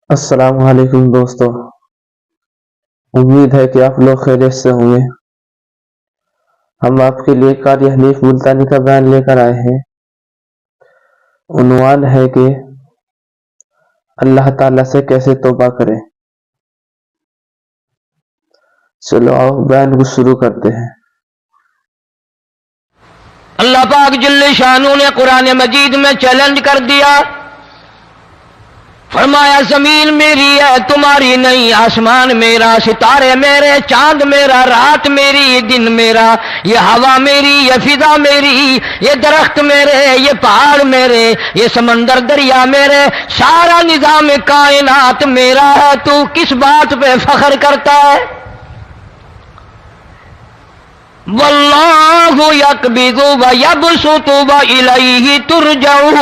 السلام علیکم دوستو، امید ہے کہ آپ لوگ خیریت سے ہوں گے۔ ہم آپ کے لیے قاری حنیف ملتانی کا بیان لے کر آئے ہیں۔ عنوان ہے کہ اللہ تعالیٰ سے کیسے توبہ کریں۔ چلو آؤ بیان کو شروع کرتے ہیں۔ اللہ پاک جل شانہ نے قرآن مجید میں چیلنج کر دیا، فرمایا زمین میری ہے تمہاری نہیں، آسمان میرا، ستارے میرے، چاند میرا، رات میری، یہ دن میرا، یہ ہوا میری، یہ فضا میری، یہ درخت میرے، یہ پہاڑ میرے، یہ سمندر دریا میرے، سارا نظام کائنات میرا ہے، تو کس بات پہ فخر کرتا ہے؟ واللہ یقبض ویبسط والیہ ترجعون۔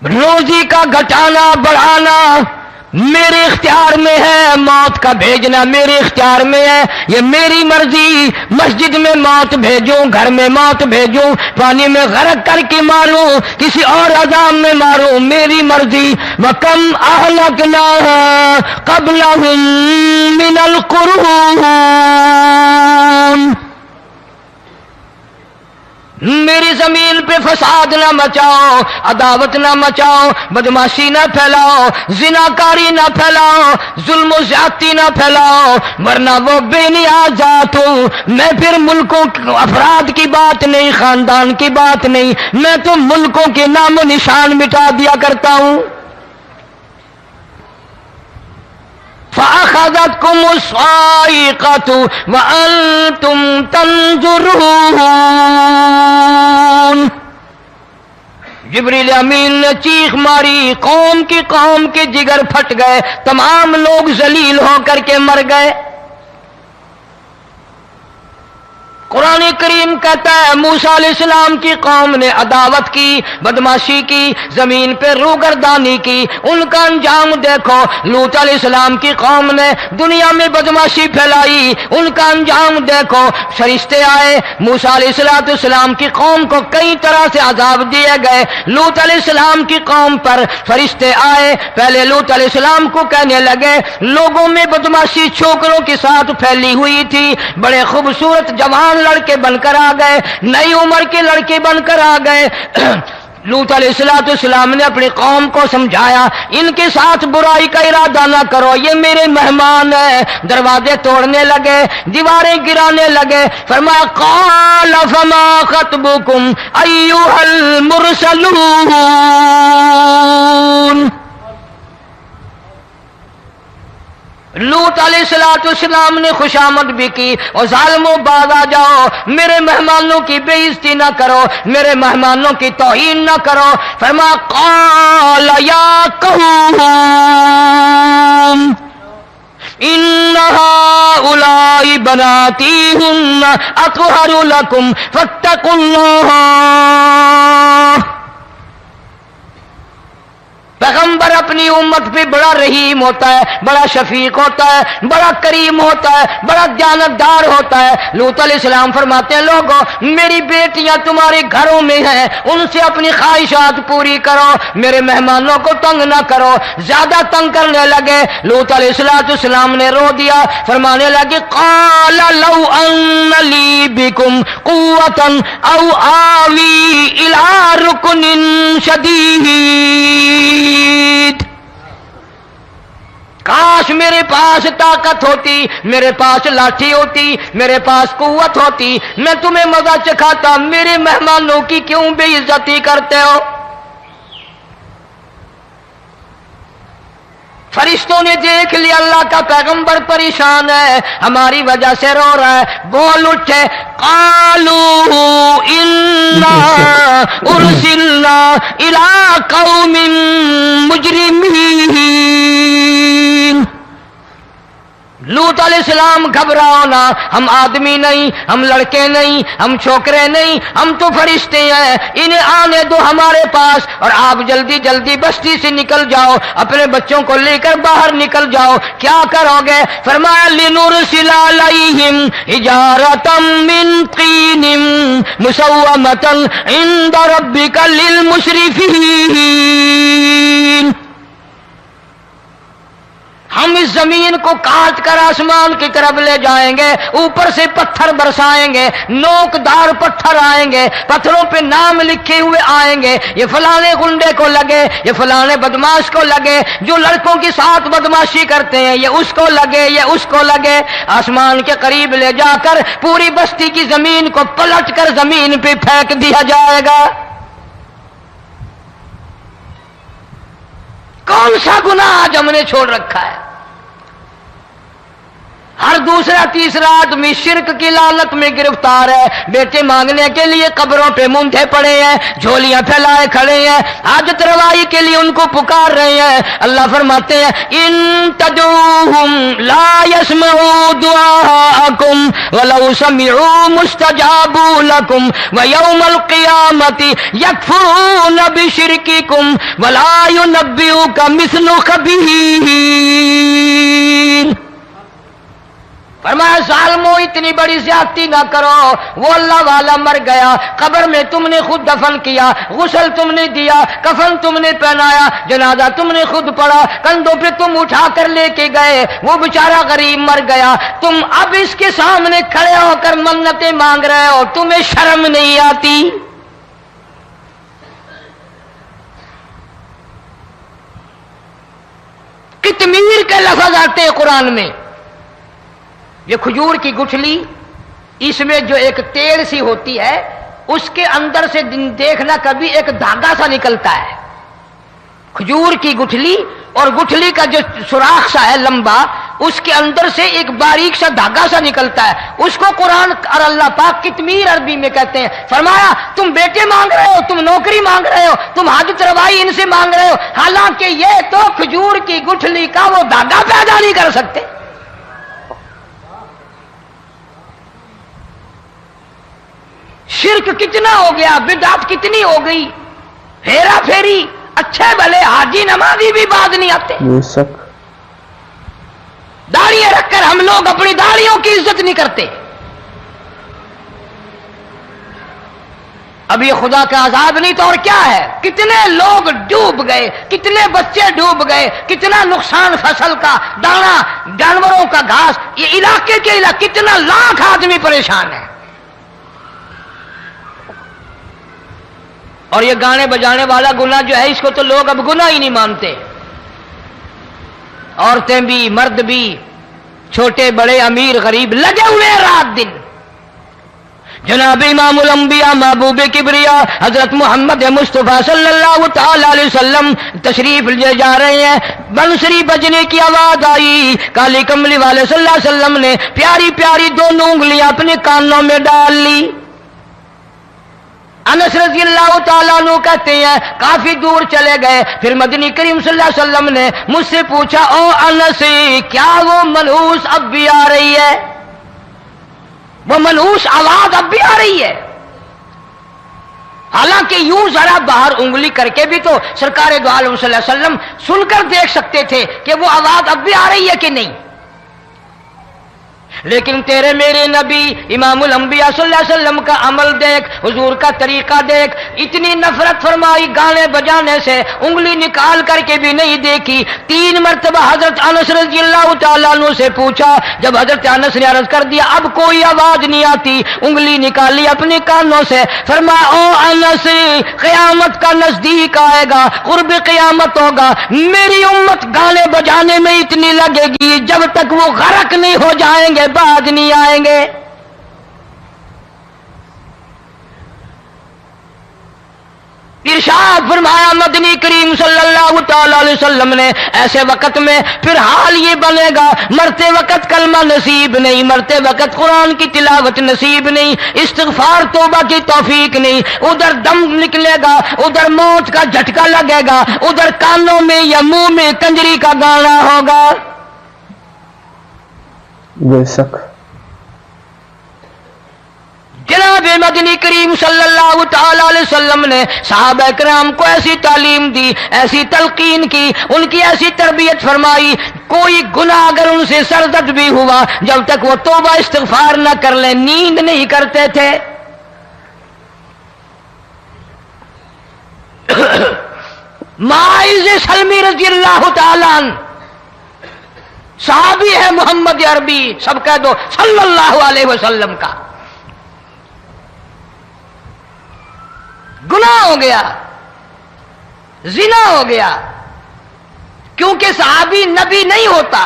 روزی کا گھٹانا بڑھانا میرے اختیار میں ہے، موت کا بھیجنا میرے اختیار میں ہے، یہ میری مرضی۔ مسجد میں موت بھیجوں، گھر میں موت بھیجوں، پانی میں غرق کر کے ماروں، کسی اور عذاب میں ماروں، میری مرضی۔ وَكَمْ أَهْلَكْنَا قَبْلَهُمْ مِنَ الْقُرُونِ، میری زمین پہ فساد نہ مچاؤ، عداوت نہ مچاؤ، بدماشی نہ پھیلاؤ، زناکاری نہ پھیلاؤ، ظلم و زیادتی نہ پھیلاؤ، ورنہ وہ بے نیاز ذات ہوں۔ میں پھر ملکوں افراد کی بات نہیں، خاندان کی بات نہیں، میں تو ملکوں کے نام و نشان مٹا دیا کرتا ہوں۔ فَأَخَذَتْكُمُ الصَّاعِقَةُ وَأَنْتُمْ تَنْظُرُونَ۔ جبریل امین نے چیخ ماری، قوم کے جگر پھٹ گئے، تمام لوگ ذلیل ہو کر کے مر گئے۔ قرآن کریم کہتا ہے موسیٰ علیہ السلام کی قوم نے عداوت کی، بدماشی کی، زمین پہ روگردانی کی، ان کا انجام دیکھو۔ لوط علیہ السلام کی قوم نے دنیا میں بدماشی پھیلائی، ان کا انجام دیکھو۔ فرشتے آئے، موسیٰ علیہ السلام کی قوم کو کئی طرح سے عذاب دیے گئے۔ لوط علیہ السلام کی قوم پر فرشتے آئے، پہلے لوط علیہ السلام کو کہنے لگے، لوگوں میں بدماشی چھوکروں کے ساتھ پھیلی ہوئی تھی، بڑے خوبصورت جوان لڑکے بن کر آ گئے، نئی عمر کے لڑکے بن کر آ گئے۔ لوط علیہ السلام نے اپنی قوم کو سمجھایا، ان کے ساتھ برائی کا ارادہ نہ کرو، یہ میرے مہمان ہیں۔ دروازے توڑنے لگے، دیواریں گرانے لگے، فرمایا قال فما خطبکم ایھا المرسلون۔ لوط علیہ السلام نے خوشامد بھی کی، اور ظالموں باز آ جاؤ، میرے مہمانوں کی بے عزتی نہ کرو، میرے مہمانوں کی توہین نہ کرو۔ فرمایا قال یا قوم ان ہؤلاء بناتی ہن اطہر لکم فاتقوا اللہ۔ پیغمبر اپنی امت پہ بڑا رحیم ہوتا ہے، بڑا شفیق ہوتا ہے، بڑا کریم ہوتا ہے، بڑا دیانتدار ہوتا ہے۔ لوط علیہ السلام فرماتے ہیں لوگوں میری بیٹیاں تمہارے گھروں میں ہیں، ان سے اپنی خواہشات پوری کرو، میرے مہمانوں کو تنگ نہ کرو۔ زیادہ تنگ کرنے لگے، لوط علیہ السلام نے رو دیا، فرمانے لگے قال لو ان لی بکم قوۃ او آوی الی رکن شدید۔ کاش میرے پاس طاقت ہوتی، میرے پاس لاٹھی ہوتی، میرے پاس قوت ہوتی، میں تمہیں مزہ چکھاتا، میرے مہمانوں کی کیوں بے عزتی کرتے ہو؟ فرشتوں نے دیکھ لیا اللہ کا پیغمبر پریشان ہے، ہماری وجہ سے رو رہا ہے، بول اٹھے قالوا انا ارسلنا الی قوم مجرمین۔ لوط علیہ السلام گھبراؤ نہ، ہم آدمی نہیں، ہم لڑکے نہیں، ہم چھوکرے نہیں، ہم تو فرشتے ہیں، انہیں آنے دو ہمارے پاس، اور آپ جلدی جلدی بستی سے نکل جاؤ، اپنے بچوں کو لے کر باہر نکل جاؤ۔ کیا کرو گے؟ فرمایا لِنُرْسِلَ عَلَيْهِمْ حِجَارَةً مِّن طِينٍ مُّسَوَّمَةً عِندَ رَبِّكَ لِلْمُسْرِفِينَ۔ ہم اس زمین کو کاٹ کر آسمان کی طرف لے جائیں گے، اوپر سے پتھر برسائیں گے، نوکدار پتھر آئیں گے، پتھروں پہ نام لکھے ہوئے آئیں گے، یہ فلانے گنڈے کو لگے، یہ فلانے بدماش کو لگے، جو لڑکوں کے ساتھ بدماشی کرتے ہیں یہ اس کو لگے، یہ اس کو لگے۔ آسمان کے قریب لے جا کر پوری بستی کی زمین کو پلٹ کر زمین پہ پھینک دیا جائے گا۔ کون سا گناہ آج ہم نے چھوڑ رکھا ہے؟ ہر دوسرا تیسرا آدمی شرک کی لعنت میں گرفتار ہے، بیٹے مانگنے کے لیے قبروں پہ مونڈھے پڑے ہیں، جھولیاں پھیلائے کھڑے ہیں، حاجت روائی کے لیے ان کو پکار رہے ہیں۔ اللہ فرماتے ہیں ان تدعوہم لا يسمعوا دعاءکم ولو سمعوا مستجابوا لکم ویوم القیامت یکفرون بشرککم ولا ینبئک مثل خبیر۔ فرمایا ظالمو اتنی بڑی زیادتی نہ کرو، وہ اللہ والا مر گیا، قبر میں تم نے خود دفن کیا، غسل تم نے دیا، کفن تم نے پہنایا، جنازہ تم نے خود پڑھا، کندھوں پہ تم اٹھا کر لے کے گئے، وہ بیچارہ غریب مر گیا، تم اب اس کے سامنے کھڑے ہو کر منتیں مانگ رہے ہو، تمہیں شرم نہیں آتی؟ کتمیر کے لفظ آتے ہیں قرآن میں۔ یہ کھجور کی گٹھلی، اس میں جو ایک تیل سی ہوتی ہے، اس کے اندر سے دیکھنا کبھی ایک دھاگا سا نکلتا ہے۔ کھجور کی گٹھلی اور گٹھلی کا جو سوراخ سا ہے لمبا، اس کے اندر سے ایک باریک سا دھاگا سا نکلتا ہے، اس کو قرآن اور اللہ پاک کتمیر عربی میں کہتے ہیں۔ فرمایا تم بیٹے مانگ رہے ہو، تم نوکری مانگ رہے ہو، تم حاجت روائی ان سے مانگ رہے ہو، حالانکہ یہ تو کھجور کی گٹھلی کا وہ دھاگا پیدا نہیں کر سکتے۔ شرک کتنا ہو گیا، بدعت کتنی ہو گئی، ہیرا پھیری، اچھے بھلے حاجی نمازی بھی بعد نہیں آتے۔ داڑیاں رکھ کر ہم لوگ اپنی داڑیوں کی عزت نہیں کرتے۔ اب یہ خدا کا عذاب نہیں تو اور کیا ہے؟ کتنے لوگ ڈوب گئے، کتنے بچے ڈوب گئے، کتنا نقصان فصل کا، دانا، جانوروں کا گھاس، یہ علاقے کے علاقے کتنا لاکھ آدمی پریشان ہے۔ اور یہ گانے بجانے والا گناہ جو ہے، اس کو تو لوگ اب گناہ ہی نہیں مانتے۔ عورتیں بھی، مرد بھی، چھوٹے بڑے، امیر غریب لگے ہوئے رات دن۔ جناب امام الانبیاء محبوب کبریا حضرت محمد مصطفیٰ صلی اللہ تعالی علیہ وسلم تشریف لے جا رہے ہیں، بنسری بجنے کی آواز آئی، کالی کملی والے صلی اللہ علیہ وسلم نے پیاری پیاری دونوں انگلیاں اپنے کانوں میں ڈال لی۔ انس رضی اللہ تعالیٰ عنہ کہتے ہیں کافی دور چلے گئے، پھر مدنی کریم صلی اللہ علیہ وسلم نے مجھ سے پوچھا او انس، کیا وہ منحوس اب بھی آ رہی ہے؟ وہ منحوس آواز اب بھی آ رہی ہے؟ حالانکہ یوں ذرا باہر انگلی کر کے بھی تو سرکار دو عالم صلی اللہ علیہ وسلم سن کر دیکھ سکتے تھے کہ وہ آواز اب بھی آ رہی ہے کہ نہیں۔ لیکن تیرے میرے نبی امام الانبیاء صلی اللہ علیہ وسلم کا عمل دیکھ، حضور کا طریقہ دیکھ، اتنی نفرت فرمائی گانے بجانے سے، انگلی نکال کر کے بھی نہیں دیکھی۔ 3 مرتبہ حضرت انس رضی اللہ تعالیٰ عنہ سے پوچھا، جب حضرت انس نے عرض کر دیا اب کوئی آواز نہیں آتی، انگلی نکالی اپنے کانوں سے، فرمایا او انس، قیامت کا نزدیک آئے گا، قرب قیامت ہوگا، میری امت گانے بجانے میں اتنی لگے گی جب تک وہ غرق نہیں ہو جائیں گے بعد نہیں آئیں گے۔ ارشاد فرمایا مدنی کریم صلی اللہ تعالی علیہ وسلم نے ایسے وقت میں پھر حال یہ بنے گا، مرتے وقت کلمہ نصیب نہیں، مرتے وقت قرآن کی تلاوت نصیب نہیں، استغفار توبہ کی توفیق نہیں، ادھر دم نکلے گا، ادھر موت کا جھٹکا لگے گا، ادھر کانوں میں یا منہ میں کنجری کا گانا ہوگا۔ بے شک جناب مدنی کریم صلی اللہ تعالی علیہ وسلم نے صحابہ کرام کو ایسی تعلیم دی، ایسی تلقین کی، ان کی ایسی تربیت فرمائی، کوئی گناہ اگر ان سے سرزد بھی ہوا جب تک وہ توبہ استغفار نہ کر لیں نیند نہیں کرتے تھے۔ معاذ سلمی رضی اللہ تعالیٰ عنہ صحابی ہے محمد عربی، سب کہہ دو صلی اللہ علیہ وسلم کا، گناہ ہو گیا، زنا ہو گیا، کیونکہ صحابی نبی نہیں ہوتا،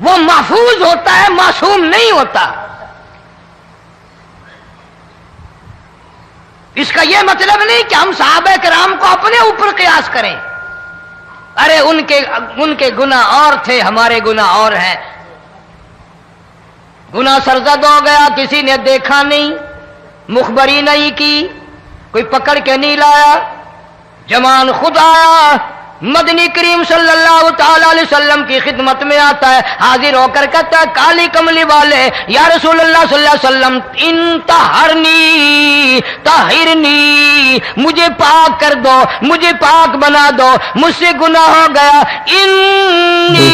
وہ محفوظ ہوتا ہے، معصوم نہیں ہوتا۔ اس کا یہ مطلب نہیں کہ ہم صحابہ کرام کو اپنے اوپر قیاس کریں، ارے ان کے گناہ اور تھے، ہمارے گناہ اور ہیں۔ گناہ سرزد ہو گیا، کسی نے دیکھا نہیں، مخبری نہیں کی، کوئی پکڑ کے نہیں لایا، جمان خود آیا، مدنی کریم صلی اللہ تعالی علیہ وسلم کی خدمت میں آتا ہے، حاضر ہو کر کہتا ہے کالی کملی والے یا رسول اللہ صلی اللہ علیہ وسلم انتہرنی طہرنی، مجھے پاک کر دو، مجھے پاک بنا دو، مجھ سے گناہ ہو گیا، انی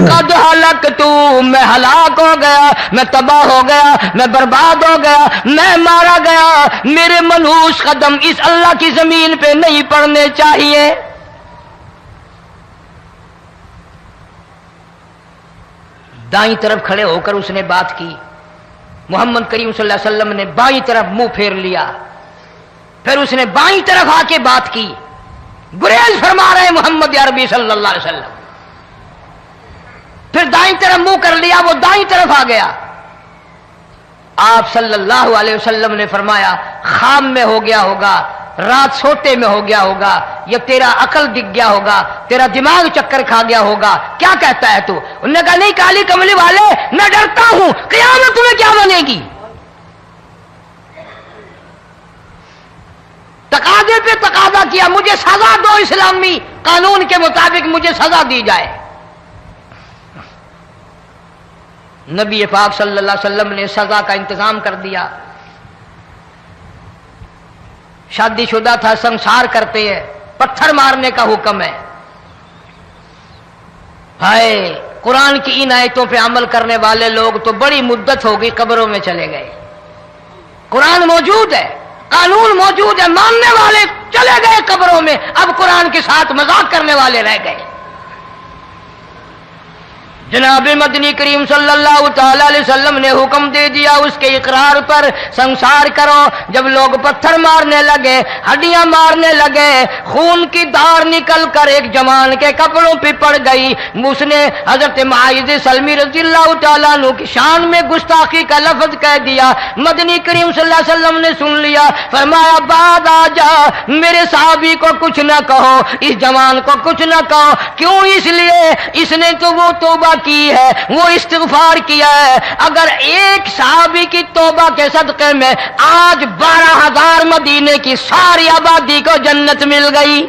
قد ہلکت، میں ہلاک ہو گیا، میں تباہ ہو گیا، میں برباد ہو گیا، میں مارا گیا، میرے منحوس قدم اس اللہ کی زمین پہ نہیں پڑنے چاہیے۔ دائیں طرف کھڑے ہو کر اس نے بات کی، محمد کریم صلی اللہ علیہ وسلم نے بائیں طرف منہ پھیر لیا، پھر اس نے بائیں طرف آ کے بات کی، گریز فرما رہے محمد عربی صلی اللہ علیہ وسلم، پھر دائیں طرف منہ کر لیا، وہ دائیں طرف آ گیا۔ آپ صلی اللہ علیہ وسلم نے فرمایا خام میں ہو گیا ہوگا، رات سوتے میں ہو گیا ہوگا، یا تیرا عقل دکھ گیا ہوگا، تیرا دماغ چکر کھا گیا ہوگا، کیا کہتا ہے تو؟ انہوں نے کہا نہیں کالی کملی والے، میں ڈرتا ہوں قیامت تمہیں کیا بنے گی، تقاضے پہ تقاضا کیا، مجھے سزا دو، اسلامی قانون کے مطابق مجھے سزا دی جائے۔ نبی پاک صلی اللہ علیہ وسلم نے سزا کا انتظام کر دیا۔ شادی شدہ تھا، سنسار کرتے ہیں، پتھر مارنے کا حکم ہے۔ ہائے قرآن کی ان آیتوں پہ عمل کرنے والے لوگ تو بڑی مدت ہو گئی قبروں میں چلے گئے۔ قرآن موجود ہے، قانون موجود ہے، ماننے والے چلے گئے قبروں میں، اب قرآن کے ساتھ مذاق کرنے والے رہ گئے۔ جناب مدنی کریم صلی اللہ تعالی علیہ وسلم نے حکم دے دیا اس کے اقرار پر سنسار کرو۔ جب لوگ پتھر مارنے لگے، ہڈیاں مارنے لگے، خون کی دھار نکل کر ایک جوان کے کپڑوں پہ پڑ گئی، اس نے حضرت معاذ سلمی رضی اللہ تعالیٰ عنہ کی شان میں گستاخی کا لفظ کہہ دیا۔ مدنی کریم صلی اللہ علیہ وسلم نے سن لیا، فرمایا بعد آ جا، میرے صحابی کو کچھ نہ کہو، اس جوان کو کچھ نہ کہو۔ کیوں؟ اس لیے اس نے تو وہ توبہ کی ہے، وہ استغفار کیا ہے۔ اگر ایک صحابی کی توبہ کے صدقے میں آج 12,000 مدینے کی ساری آبادی کو جنت مل گئی۔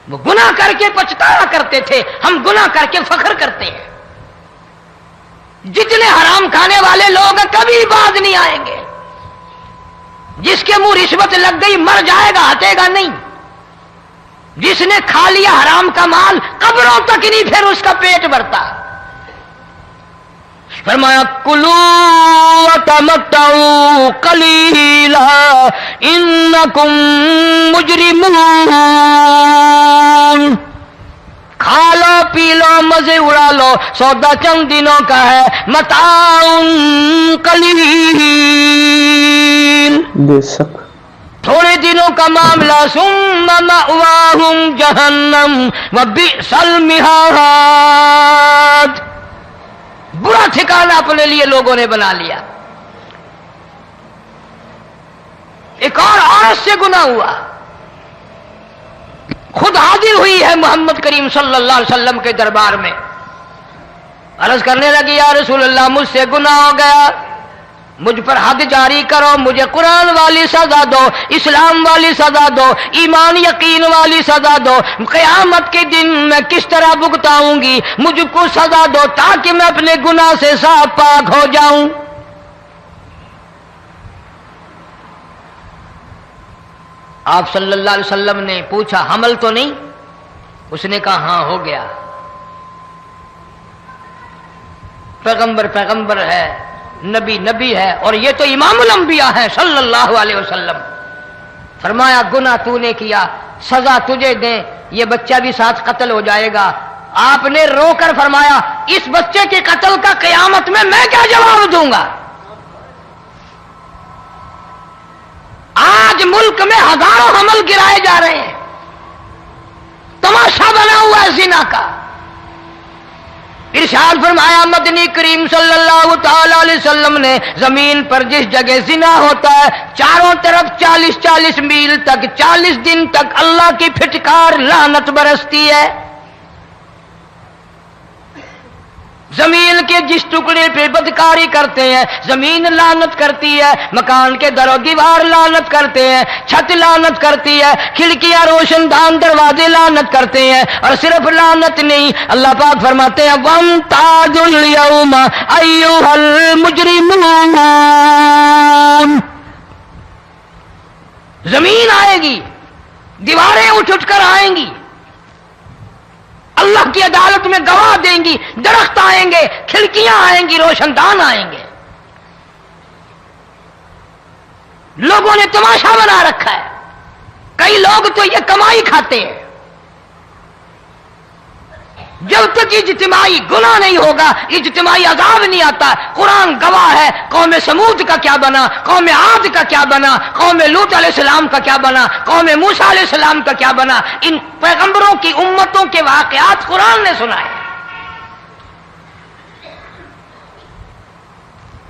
وہ گناہ کر کے پچھتایا کرتے تھے، ہم گناہ کر کے فخر کرتے ہیں۔ جتنے حرام کھانے والے لوگ کبھی باز نہیں آئیں گے۔ جس کے منہ رشوت لگ گئی مر جائے گا، ہٹے گا نہیں۔ جس نے کھا لیا حرام کا مال قبروں تک نہیں پھر اس کا پیٹ بھرتا۔ فرمایا کلو وتمتعوا قلیلا انکم مجرمون، کھا لو پی لو مزے اڑا لو، سودا چند دنوں کا ہے، متاع قلیل، بے شک تھوڑے دنوں کا معاملہ، ثم مأواہم جہنم وبئس المہاد، برا ٹھکانہ اپنے لیے لوگوں نے بنا لیا۔ ایک اور عورت سے گناہ ہوا، خود حاضر ہوئی ہے محمد کریم صلی اللہ علیہ وسلم کے دربار میں، عرض کرنے لگی یا رسول اللہ مجھ سے گناہ ہو گیا، مجھ پر حد جاری کرو، مجھے قرآن والی سزا دو، اسلام والی سزا دو، ایمان یقین والی سزا دو، قیامت کے دن میں کس طرح بھگتاؤں گی، مجھ کو سزا دو تاکہ میں اپنے گناہ سے صاف پاک ہو جاؤں۔ آپ صلی اللہ علیہ وسلم نے پوچھا حمل تو نہیں؟ اس نے کہا ہاں ہو گیا۔ پیغمبر ہے، نبی ہے، اور یہ تو امام الانبیاء ہے صلی اللہ علیہ وسلم۔ فرمایا گناہ تو نے کیا، سزا تجھے دیں، یہ بچہ بھی ساتھ قتل ہو جائے گا۔ آپ نے رو کر فرمایا اس بچے کے قتل کا قیامت میں کیا جواب دوں گا؟ آج ملک میں ہزاروں حمل گرائے جا رہے ہیں، تماشا بنا ہوا ہے زنا کا۔ ارشاد فرمایا مدنی کریم صلی اللہ تعالی علیہ وسلم نے زمین پر جس جگہ زنا ہوتا ہے چاروں طرف 40 میل تک 40 دن تک اللہ کی پھٹکار لعنت برستی ہے۔ زمین کے جس ٹکڑے پہ بدکاری کرتے ہیں زمین لعنت کرتی ہے، مکان کے در و دیوار لعنت کرتے ہیں، چھت لعنت کرتی ہے، کھڑکیاں روشن دان دروازے لعنت کرتے ہیں، اور صرف لعنت نہیں، اللہ پاک فرماتے ہیں وَامْتَازُوا الْيَوْمَ أَيُّهَا الْمُجْرِمُونَ۔ زمین آئے گی، دیواریں اٹھ کر آئیں گی، اللہ کی عدالت میں گواہ دیں گی، درخت آئیں گے، کھڑکیاں آئیں گی، روشن دان آئیں گے۔ لوگوں نے تماشا بنا رکھا ہے، کئی لوگ تو یہ کمائی کھاتے ہیں۔ جب تک اجتماعی گناہ نہیں ہوگا اجتماعی عذاب نہیں آتا۔ قرآن گواہ ہے، قوم سمود کا کیا بنا، قوم عاد کا کیا بنا، قوم لوط علیہ السلام کا کیا بنا، قوم موسیٰ علیہ السلام کا کیا بنا۔ ان پیغمبروں کی امتوں کے واقعات قرآن نے سنائے۔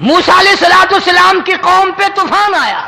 موسیٰ علیہ السلام کی قوم پہ طوفان آیا،